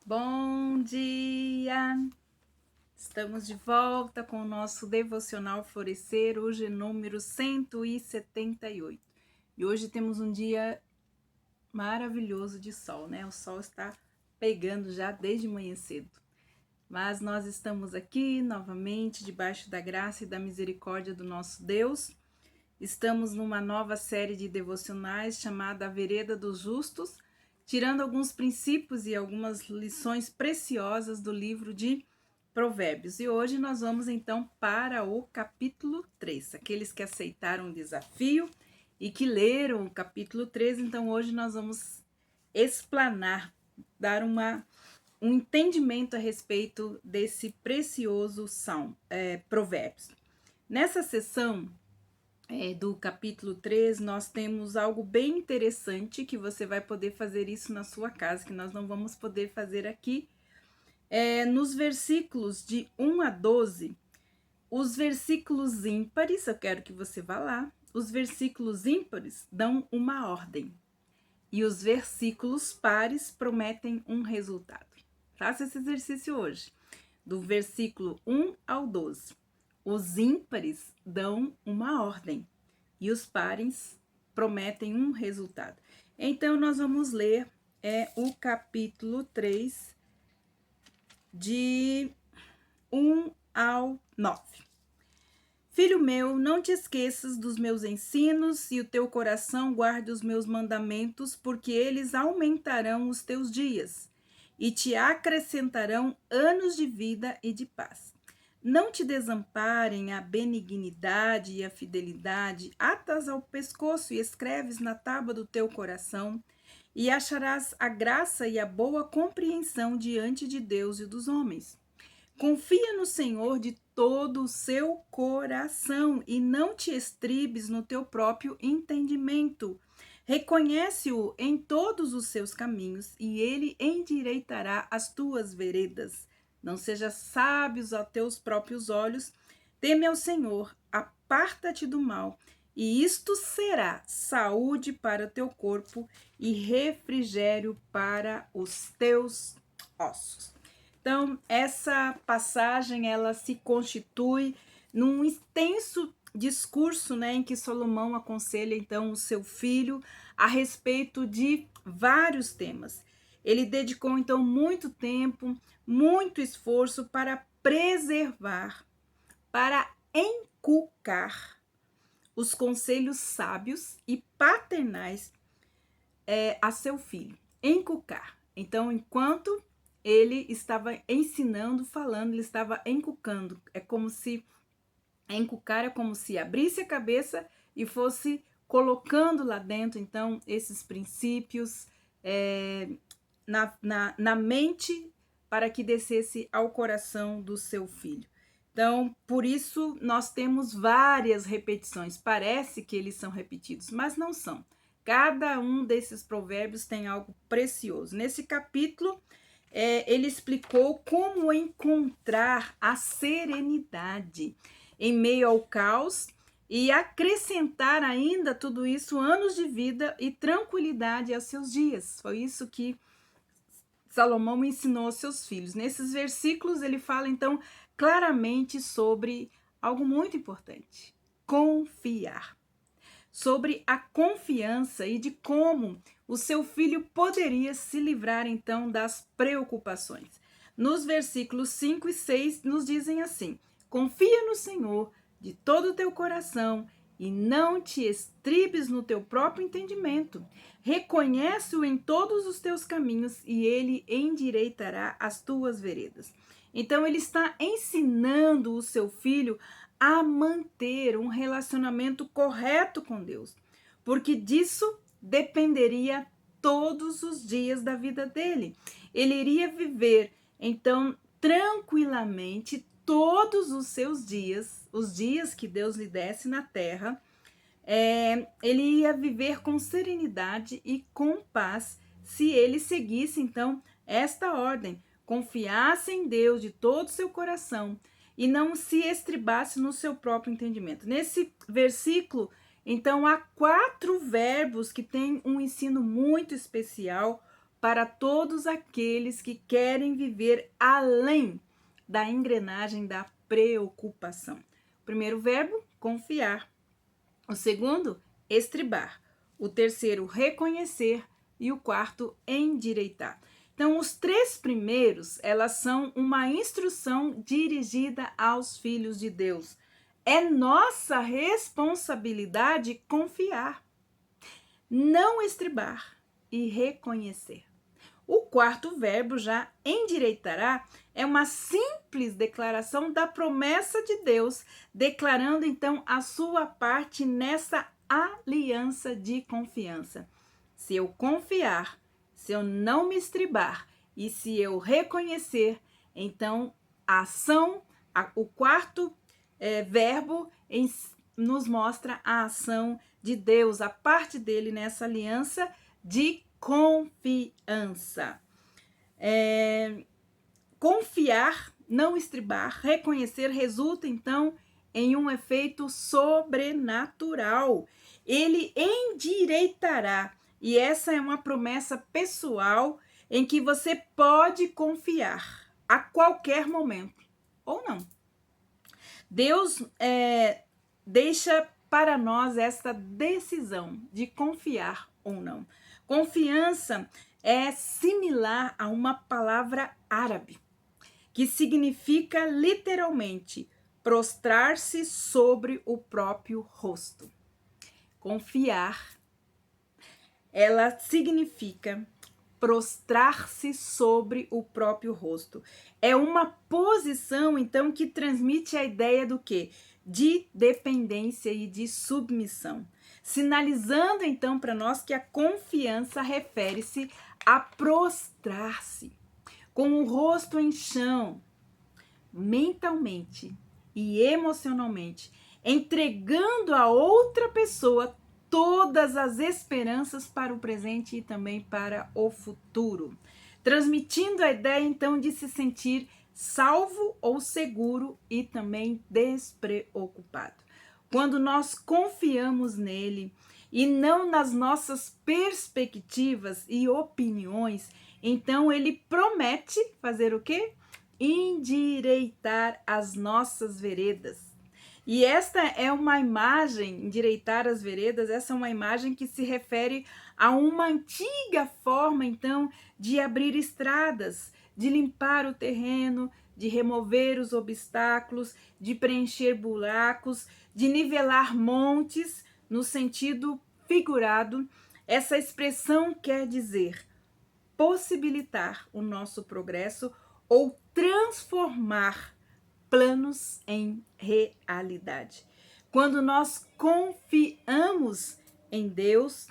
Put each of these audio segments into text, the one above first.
Bom dia! Estamos de volta com o nosso devocional Florescer, hoje é número 178. E hoje temos um dia maravilhoso de sol, né? O sol está pegando já desde manhã cedo. Mas nós estamos aqui novamente debaixo da graça e da misericórdia do nosso Deus. Estamos numa nova série de devocionais chamada A Vereda dos Justos, tirando alguns princípios e algumas lições preciosas do livro de Provérbios. E hoje nós vamos então para o capítulo 3. Aqueles que aceitaram o desafio e que leram o capítulo 3, então hoje nós vamos explanar, dar um entendimento a respeito desse precioso Provérbios. Nessa sessão do capítulo 3, nós temos algo bem interessante que você vai poder fazer isso na sua casa, que nós não vamos poder fazer aqui. Nos versículos de 1 a 12, os versículos ímpares, eu quero que você vá lá, os versículos ímpares dão uma ordem e os versículos pares prometem um resultado. Faça esse exercício hoje, do versículo 1 ao 12. Os ímpares dão uma ordem e os pares prometem um resultado. Então, nós vamos ler o capítulo 3, de 1 ao 9. Filho meu, não te esqueças dos meus ensinos e o teu coração guarde os meus mandamentos, porque eles aumentarão os teus dias e te acrescentarão anos de vida e de paz. Não te desamparem a benignidade e a fidelidade, atas ao pescoço e escreves na tábua do teu coração, e acharás a graça e a boa compreensão diante de Deus e dos homens. Confia no Senhor de todo o seu coração e não te estribes no teu próprio entendimento. Reconhece-o em todos os seus caminhos e ele endireitará as tuas veredas. Não sejas sábios aos teus próprios olhos, teme ao Senhor, aparta-te do mal, e isto será saúde para o teu corpo e refrigério para os teus ossos. Então, essa passagem, ela se constitui num extenso discurso, né, em que Salomão aconselha, então, o seu filho a respeito de vários temas. Ele dedicou, então, muito tempo, muito esforço para preservar, para inculcar os conselhos sábios e paternais a seu filho. Inculcar. Então, enquanto ele estava ensinando, falando, ele estava inculcando. Inculcar é como se abrisse a cabeça e fosse colocando lá dentro, então, esses princípios na mente para que descesse ao coração do seu filho. Então, por isso, nós temos várias repetições. Parece que eles são repetidos, mas não são. Cada um desses provérbios tem algo precioso. Nesse capítulo, ele explicou como encontrar a serenidade em meio ao caos e acrescentar ainda tudo isso anos de vida e tranquilidade aos seus dias. Foi isso que Salomão ensinou aos seus filhos. Nesses versículos ele fala então claramente sobre algo muito importante: confiar. Sobre a confiança e de como o seu filho poderia se livrar então das preocupações. Nos versículos 5 e 6 nos dizem assim: confia no Senhor de todo o teu coração e não te estribes no teu próprio entendimento. Reconhece-o em todos os teus caminhos e ele endireitará as tuas veredas. Então ele está ensinando o seu filho a manter um relacionamento correto com Deus, porque disso dependeria todos os dias da vida dele. Ele iria viver, então, tranquilamente todos os seus dias, os dias que Deus lhe desse na terra. Ele ia viver com serenidade e com paz se ele seguisse, então, esta ordem: confiasse em Deus de todo o seu coração e não se estribasse no seu próprio entendimento. Nesse versículo, então, há 4 verbos que têm um ensino muito especial para todos aqueles que querem viver além da engrenagem da preocupação. O primeiro verbo, confiar. O segundo, estribar. O terceiro, reconhecer. E o quarto, endireitar. Então, os três primeiros, elas são uma instrução dirigida aos filhos de Deus. É nossa responsabilidade confiar, não estribar e reconhecer. O quarto verbo, já endireitará, é uma simples declaração da promessa de Deus, declarando então a sua parte nessa aliança de confiança. Se eu confiar, se eu não me estribar e se eu reconhecer, então a ação, o quarto verbo nos mostra a ação de Deus, a parte dele nessa aliança de confiança. Confiar, não estribar, reconhecer, resulta então em um efeito sobrenatural. Ele endireitará, e essa é uma promessa pessoal em que você pode confiar a qualquer momento, ou não. Deus deixa para nós esta decisão de confiar ou não. Confiança é similar a uma palavra árabe, que significa literalmente prostrar-se sobre o próprio rosto. Confiar, ela significa prostrar-se sobre o próprio rosto. É uma posição, então, que transmite a ideia do quê? De dependência e de submissão. Sinalizando, então, para nós que a confiança refere-se a prostrar-se, com o rosto em chão, mentalmente e emocionalmente, entregando a outra pessoa todas as esperanças para o presente e também para o futuro, transmitindo a ideia então de se sentir salvo ou seguro e também despreocupado. Quando nós confiamos nele e não nas nossas perspectivas e opiniões, então ele promete fazer o quê? Endireitar as nossas veredas. E esta é uma imagem, endireitar as veredas, essa é uma imagem que se refere a uma antiga forma, então, de abrir estradas, de limpar o terreno, de remover os obstáculos, de preencher buracos, de nivelar montes, no sentido figurado. Essa expressão quer dizer possibilitar o nosso progresso ou transformar planos em realidade. Quando nós confiamos em Deus,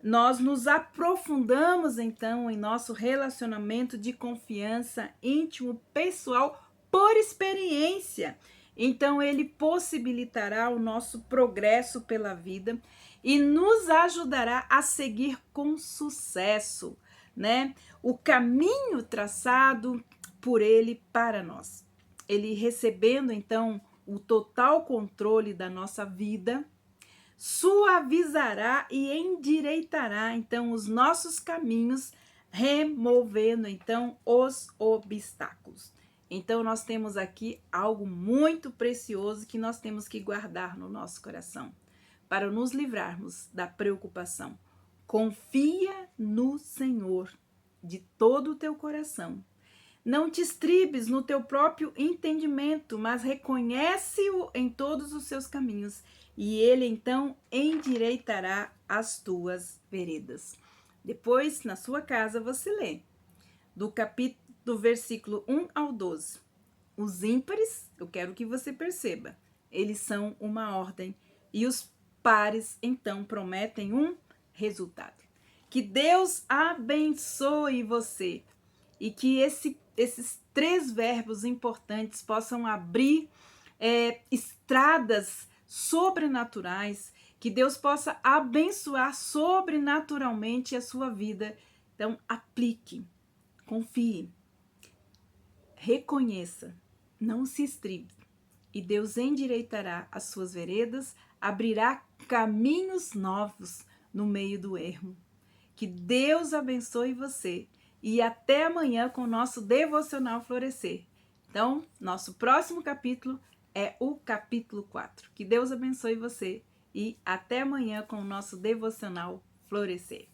nós nos aprofundamos então em nosso relacionamento de confiança íntimo, pessoal, por experiência. Então ele possibilitará o nosso progresso pela vida e nos ajudará a seguir com sucesso, né? O caminho traçado por ele para nós. Ele recebendo então o total controle da nossa vida, suavizará e endireitará então os nossos caminhos, removendo então os obstáculos. Então nós temos aqui algo muito precioso que nós temos que guardar no nosso coração para nos livrarmos da preocupação. Confia no Senhor de todo o teu coração. Não te estribes no teu próprio entendimento, mas reconhece-o em todos os seus caminhos, e ele então endireitará as tuas veredas. Depois, na sua casa, você lê do versículo 1 ao 12. Os ímpares, eu quero que você perceba, eles são uma ordem, e os pares, então, prometem um resultado. Que Deus abençoe você e que esses três verbos importantes possam abrir estradas sobrenaturais, que Deus possa abençoar sobrenaturalmente a sua vida. Então, aplique, confie, reconheça, não se estribe, e Deus endireitará as suas veredas, abrirá caminhos novos no meio do ermo. Que Deus abençoe você e até amanhã com o nosso Devocional Florescer. Então, nosso próximo capítulo é o capítulo 4. Que Deus abençoe você e até amanhã com o nosso Devocional Florescer.